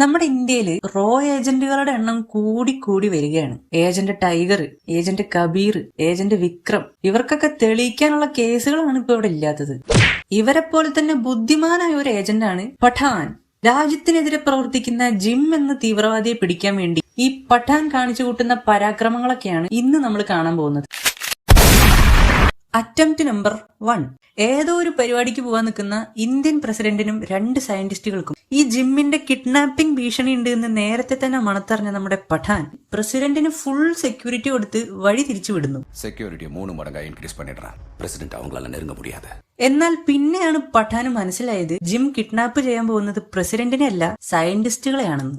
നമ്മുടെ ഇന്ത്യയില് റോ ഏജന്റുകളുടെ എണ്ണം കൂടി വരികയാണ്. Agent Tiger, agent Kabir, agent Vikram, ഇവർക്കൊക്കെ തെളിയിക്കാനുള്ള കേസുകളാണ് ഇപ്പൊ ഇവിടെ ഇല്ലാത്തത്. ഇവരെ പോലെ തന്നെ ബുദ്ധിമാനായ ഒരു ഏജന്റാണ് പഠാൻ. രാജ്യത്തിനെതിരെ പ്രവർത്തിക്കുന്ന ജിം എന്ന തീവ്രവാദിയെ പിടിക്കാൻ വേണ്ടി ഈ പഠാൻ കാണിച്ചു കൂട്ടുന്ന പരാക്രമങ്ങളൊക്കെയാണ് ഇന്ന് നമ്മൾ കാണാൻ പോകുന്നത്. Attempt number 1. ഏതോ ഒരു പരിപാടിക്ക് പോകാൻ നിൽക്കുന്ന ഇന്ത്യൻ പ്രസിഡന്റിനും 2 സയന്റിസ്റ്റുകൾക്കും ഈ ജിമ്മിന്റെ കിഡ്നാപ്പിംഗ് ഭീഷണി ഉണ്ട് എന്ന് നേരത്തെ തന്നെ മണത്തറിഞ്ഞ നമ്മുടെ പഠാൻ പ്രസിഡന്റിന് ഫുൾ സെക്യൂരിറ്റി കൊടുത്ത് വഴി തിരിച്ചുവിടുന്നു. സെക്യൂരിറ്റി 3 മടങ്ങായി ഇൻക്രീസ് பண்ணிடுறான். പ്രസിഡന്റ് അവങ്ങളാல നെരുങ്ങ முடியாது. എന്നാൽ പിന്നെയാണ് പഠാന് മനസ്സിലായത് ജിം കിഡ്നാപ്പ് ചെയ്യാൻ പോകുന്നത് പ്രസിഡന്റിനെ അല്ല സയന്റിസ്റ്റുകളെയാണെന്ന്.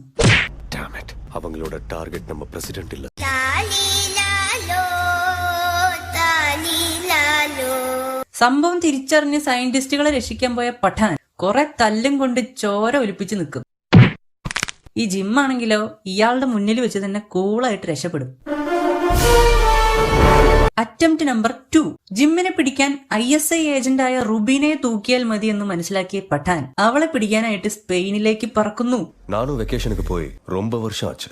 അവങ്ങളുടെ ടാർഗറ്റ് നമ്മ പ്രസിഡന്റ് ഇല്ല. സംഭവം തിരിച്ചറിഞ്ഞ് സയന്റിസ്റ്റുകളെ രക്ഷിക്കാൻ പോയ പഠാൻ കുറെ തല്ലും കൊണ്ട് ചോര ഒലിപ്പിച്ച് നിൽക്കും. ഈ ജിമ്മാണെങ്കിലോ ഇയാളുടെ മുന്നിൽ വെച്ച് തന്നെ കൂളായിട്ട് രക്ഷപ്പെടും. Attempt number 2. ജിമ്മിനെ പിടിക്കാൻ ISI ഏജന്റായ റുബീനയെ തൂക്കിയാൽ മതി എന്ന് മനസ്സിലാക്കിയ പഠാൻ അവളെ പിടിക്കാനായിട്ട് സ്പെയിനിലേക്ക് പറക്കുന്നു. നാനും വെക്കേഷനുക്ക് പോയി ரொம்ப വർഷം ആச்சு.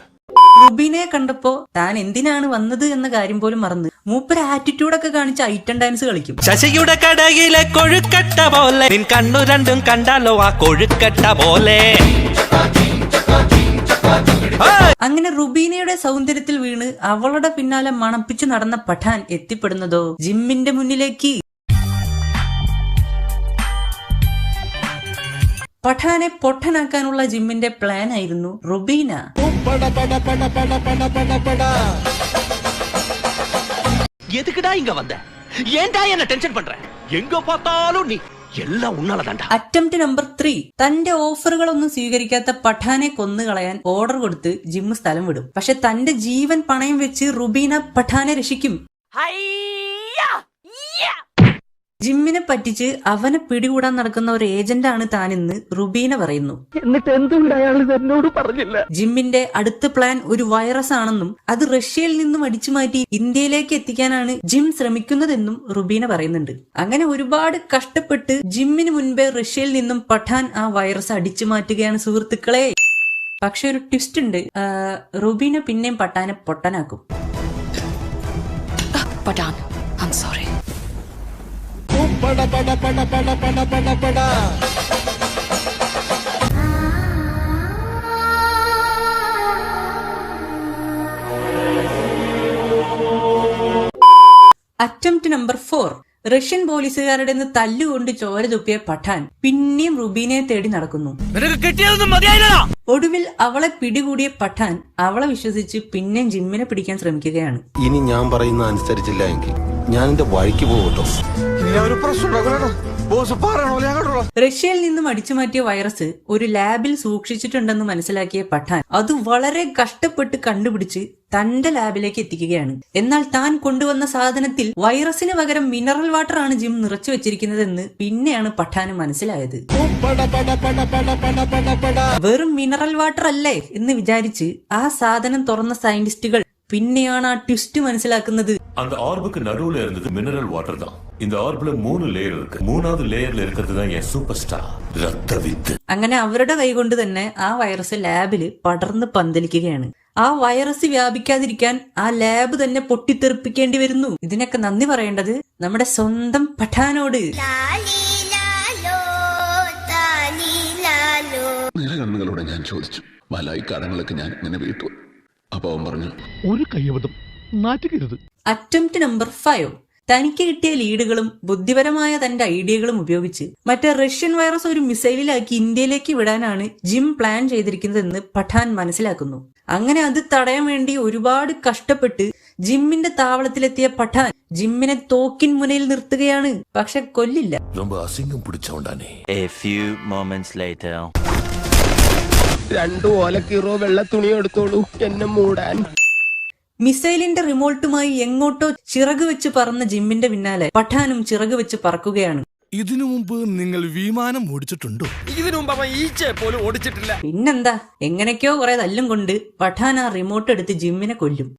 റുബീനയെ കണ്ടപ്പോ താൻ എന്തിനാണ് വന്നത് എന്ന കാര്യം പോലും മറന്ന് മൂപ്പര് ആറ്റിറ്റ്യൂഡൊക്കെ കാണിച്ച് ഐറ്റം ഡാൻസ് കളിക്കും. ശശിയുടെ കടയിലെ കൊഴുക്കട്ട പോലെ നിൻ കണ്ണു രണ്ടും കണ്ടാലോ ആ കൊഴുക്കട്ട പോലെ. അങ്ങനെ റുബീനയുടെ സൗന്ദര്യത്തിൽ വീണ് അവളുടെ പിന്നാലെ മണപ്പിച്ചു നടന്ന പഠാൻ എത്തിപ്പെടുന്നതോ ജിമ്മിന്റെ മുന്നിലേക്ക്. പഠാനെ പൊട്ടനാക്കാനുള്ള ജിമ്മിന്റെ പ്ലാൻ ആയിരുന്നു റുബീന. எதுக்குடா இங்க வந்த? ஏன்டா என்ன டென்ஷன் பண்ற? எங்க பார்த்தாலும் நீ എല്ലാം ഉണ്ണാളതാണ്ടാ. Attempt number 3. തന്റെ ഓഫറുകളൊന്നും സ്വീകരിക്കാത്ത പഠാനെ കൊന്നുകളയാൻ ഓർഡർ കൊടുത്ത് ജിം സ്ഥലം വിടും. പക്ഷെ തന്റെ ജീവൻ പണയം വെച്ച് റുബീന പഠാനെ രക്ഷിക്കും. ജിമ്മിനെ പറ്റിച്ച് അവനെ പിടികൂടാൻ നടക്കുന്ന ഒരു ഏജന്റാണ് താനെന്ന് റുബീന പറയുന്നു. എന്നിട്ട് എന്തുകൊണ്ട് അയാൾ എന്നോട് പറഞ്ഞില്ല? ജിമ്മിന്റെ അടുത്ത പ്ലാൻ ഒരു വൈറസ് ആണെന്നും അത് റഷ്യയിൽ നിന്നും അടിച്ചു മാറ്റി ഇന്ത്യയിലേക്ക് എത്തിക്കാനാണ് ജിം ശ്രമിക്കുന്നതെന്നും റുബീന പറയുന്നുണ്ട്. അങ്ങനെ ഒരുപാട് കഷ്ടപ്പെട്ട് ജിമ്മിന് മുൻപേ റഷ്യയിൽ നിന്നും പഠാൻ ആ വൈറസ് അടിച്ചു മാറ്റുകയാണ് സുഹൃത്തുക്കളെ. പക്ഷെ ഒരു ട്വിസ്റ്റ് ഉണ്ട്. റുബീന പിന്നെയും പഠാനെ പൊട്ടനാക്കും. Pathan, I'm sorry. Attempt number 4. Russian പോലീസുകാരുടെ തല്ലുകൊണ്ട് ചോര തുപ്പിയ പഠാൻ പിന്നെയും റുബീനയെ തേടി നടക്കുന്നു. ഒടുവിൽ അവളെ പിടികൂടിയ പഠാൻ അവളെ വിശ്വസിച്ച് പിന്നെയും ജിമ്മിനെ പിടിക്കാൻ ശ്രമിക്കുകയാണ്. ഇനി ഞാൻ പറയുന്ന അനുസരിച്ചില്ല എങ്കിൽ ഞാൻ എന്റെ വഴിക്ക് പോകട്ടോ. റഷ്യയിൽ നിന്നും അടിച്ചുമാറ്റിയ വൈറസ് ഒരു ലാബിൽ സൂക്ഷിച്ചിട്ടുണ്ടെന്ന് മനസ്സിലാക്കിയ പഠാൻ അത് വളരെ കഷ്ടപ്പെട്ട് കണ്ടുപിടിച്ച് തന്റെ ലാബിലേക്ക് എത്തിക്കുകയാണ്. എന്നാൽ താൻ കൊണ്ടുവന്ന സാധനത്തിൽ വൈറസിന് പകരം മിനറൽ വാട്ടർ ആണ് ജിം നിറച്ചു വെച്ചിരിക്കുന്നതെന്ന് പിന്നെയാണ് പഠാന് മനസ്സിലായത്. വെറും മിനറൽ വാട്ടർ അല്ലേ എന്ന് വിചാരിച്ച് ആ സാധനം തുറന്ന സയന്റിസ്റ്റുകൾ പിന്നെയാണ് ആ ട്വിസ്റ്റ് മനസ്സിലാക്കുന്നത്. அந்த ஆர்புக்கு நடுவுல இருந்தது மினரல் வாட்டர் தான். இந்த ஆர்பில் 3 லேயர் இருக்கு. 3வது லேயர்ல இருக்கிறது தான் என் சூப்பர் ஸ்டார் രക്തവിത്ത്. അങ്ങനെ അവരുടെ കൈകൊണ്ട് തന്നെ ആ വൈറസ് ലാബില് പടർന്ന് പന്തലിക്കുകയാണ്. ആ വൈറസ് വ്യാപിക്കാതിരിക്കാൻ ആ ലാബ് തന്നെ പൊട്ടിത്തെറിപ്പിക്കേണ്ടി വരുന്നു. ഇതിനൊക്കെ നന്ദി പറയേണ്ടത് നമ്മുടെ സ്വന്തം പഠാനോട്. നിറകണ്ണുകളോട് ഞാൻ ചോദിച്ചു, വലായി കടങ്ങളൊക്കെ ഞാൻ ഇങ്ങനെ വീട്ടു. അപ്പൊ അവൻ പറഞ്ഞു, ഒരു കയ്യബദ്ധം നാറ്റുകരുത്. Attempt number 5. തനിക്ക് കിട്ടിയ ലീഡുകളും ബുദ്ധിപരമായ തന്റെ ഐഡിയകളും ഉപയോഗിച്ച് മറ്റേ റഷ്യൻ വൈറസ് ഒരു മിസൈലിലാക്കി ഇന്ത്യയിലേക്ക് വിടാനാണ് ജിം പ്ലാൻ ചെയ്തിരിക്കുന്നതെന്ന് പഠാൻ മനസ്സിലാക്കുന്നു. അങ്ങനെ അത് തടയാൻ വേണ്ടി ഒരുപാട് കഷ്ടപ്പെട്ട് ജിമ്മിന്റെ താവളത്തിലെത്തിയ പഠാൻ ജിമ്മിനെ തോക്കിൻ മുനയിൽ നിർത്തുകയാണ്. പക്ഷെ കൊല്ലില്ല. ரொம்ப അസിംഗം പിടിച്ചോണ്ടാനേ. A few moments later. 2 ഓലക്കീറോ വെള്ള തുണി എടുത്തോളൂ എന്നെ മൂടാൻ. മിസൈലിന്റെ റിമോട്ടുമായി എങ്ങോട്ടോ ചിറക് വെച്ച് പറന്ന ജിമ്മിന്റെ പിന്നാലെ പഠാനും ചിറക് വെച്ച് പറക്കുകയാണ്. ഇതിനു മുമ്പ് നിങ്ങൾ വിമാനം ഓടിച്ചിട്ടുണ്ടോ? ഇതിനു മുമ്പ് അവൻ ഈച്ചയെ പോലും ഓടിച്ചിട്ടില്ല. പിന്നെന്താ, എങ്ങനെയൊക്കെയോ കുറെ തല്ലും കൊണ്ട് പഠാൻ ആ റിമോട്ട് എടുത്ത് ജിമ്മിനെ കൊല്ലും.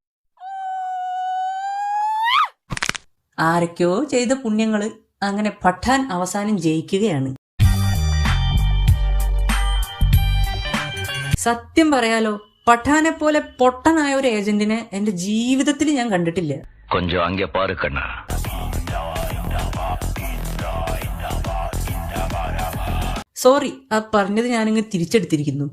ആരൊക്കെയോ ചെയ്ത പുണ്യങ്ങള് അങ്ങനെ പഠാൻ അവസാനം ജയിക്കുകയാണ്. സത്യം പറയാലോ, പഠാനെ പോലെ പൊട്ടനായ ഒരു ഏജന്റിനെ എന്റെ ജീവിതത്തിൽ ഞാൻ കണ്ടിട്ടില്ല. കൊഞ്ചം അങ്ക പാரு കണ്ണാ. സോറി, ആ പറഞ്ഞത് ഞാനിങ്ങ് തിരിച്ചെടുത്തിരിക്കുന്നു.